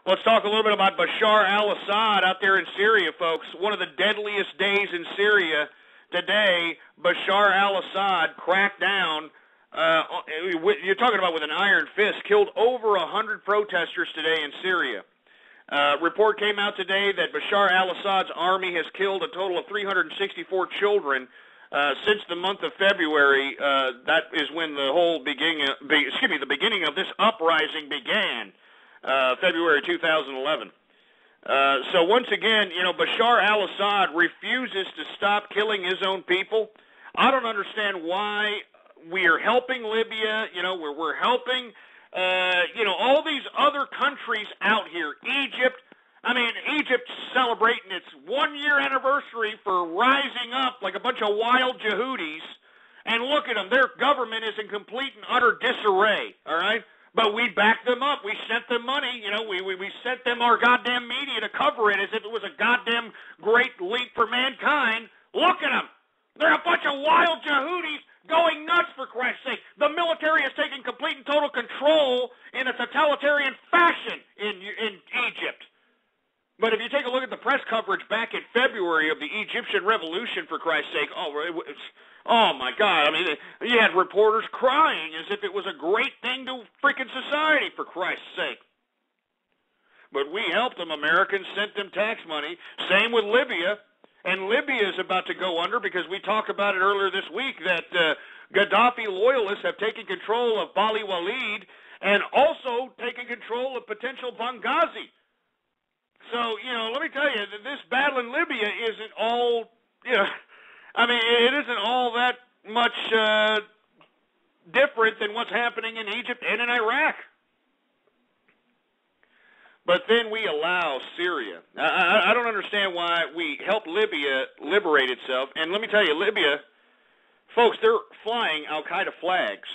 Let's talk a little bit about Bashar Al-Assad out there in Syria, folks. One of the deadliest days in Syria today. Bashar Al-Assad cracked down. You're talking about with an iron fist. Killed over 100 protesters today in Syria. Report came out today that Bashar al-Assad's army has killed a total of 364 children since the month of February. That is when the whole the beginning of this uprising began, February 2011. So once again, Bashar al-Assad refuses to stop killing his own people. I don't understand why we are helping Libya. We're helping. All these other countries out here, Egypt. I mean, Egypt's celebrating its 1-year anniversary for rising up like a bunch of wild Yehudis. And look at them. Their government is in complete and utter disarray, all right? But we backed them up. We sent them money. We sent them our goddamn media to cover it as if it was a goddamn great leap for mankind. Look at them. They're a bunch of wild Yehudis going nuts, for Christ's sake. The military is taking complete and total control in a totalitarian fashion in Egypt. But if you take a look at the press coverage back in February of the Egyptian Revolution, for Christ's sake, oh my God, I mean, you had reporters crying as if it was a great thing to freaking society, for Christ's sake. But we helped them. Americans sent them tax money. Same with Libya. And Libya is about to go under because we talked about it earlier this week that Gaddafi loyalists have taken control of Bali Walid and also taken control of potential Benghazi. So, let me tell you, this battle in Libya isn't all, it isn't all that much different than what's happening in Egypt and in Iraq. But then we allow Syria. I don't understand why we help Libya liberate itself. And let me tell you, Libya, folks, they're flying Al-Qaeda flags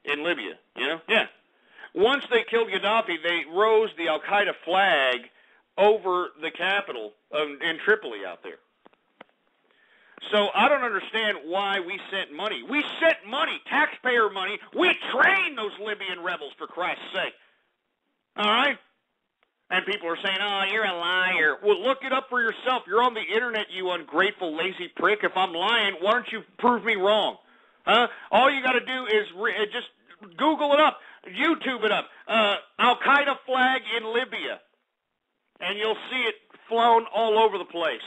in Libya, Yeah. Once they killed Gaddafi, they rose the Al-Qaeda flag over the capital in Tripoli out there. So I don't understand why we sent money. We sent money, taxpayer money. We trained those Libyan rebels, for Christ's sake. All right? And people are saying, oh, you're a liar. Well, look it up for yourself. You're on the internet, you ungrateful, lazy prick. If I'm lying, why don't you prove me wrong? Huh? All you got to do is just Google it up. YouTube it up. Al-Qaeda flag in Libya. And you'll see it flown all over the place.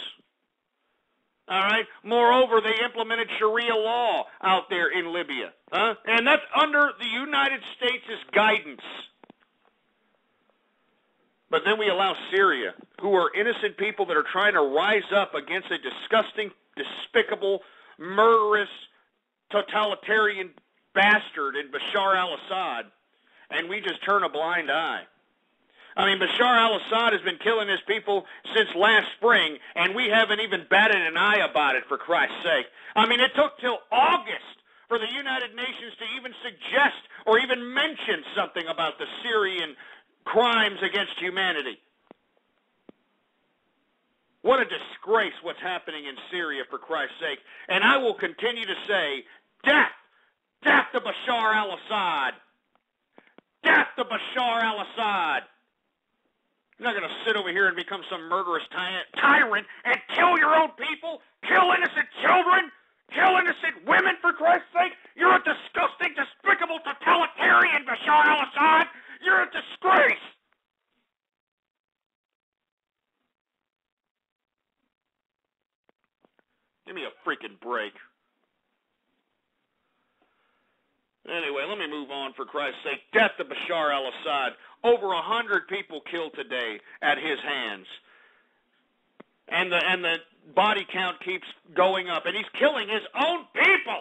All right? Moreover, they implemented Sharia law out there in Libya. And that's under the United States' guidance. But then we allow Syria, who are innocent people that are trying to rise up against a disgusting, despicable, murderous, totalitarian bastard in Bashar al-Assad, and we just turn a blind eye. I mean, Bashar al-Assad has been killing his people since last spring, and we haven't even batted an eye about it, for Christ's sake. I mean, it took till August for the United Nations to even suggest or even mention something about the Syrian crimes against humanity. What a disgrace what's happening in Syria, for Christ's sake. And I will continue to say, death! Death to Bashar al-Assad! Death to Bashar al-Assad! You're not going to sit over here and become some murderous tyrant and kill your own people, kill innocent children, kill innocent women, for Christ's sake. You're a disgusting, despicable, totalitarian, Bashar al-Assad. You're a disgrace. Give me a freaking break. Anyway, let me move on, for Christ's sake. Death to Bashar al-Assad. Over 100 people killed today at his hands. And the body count keeps going up. And he's killing his own people.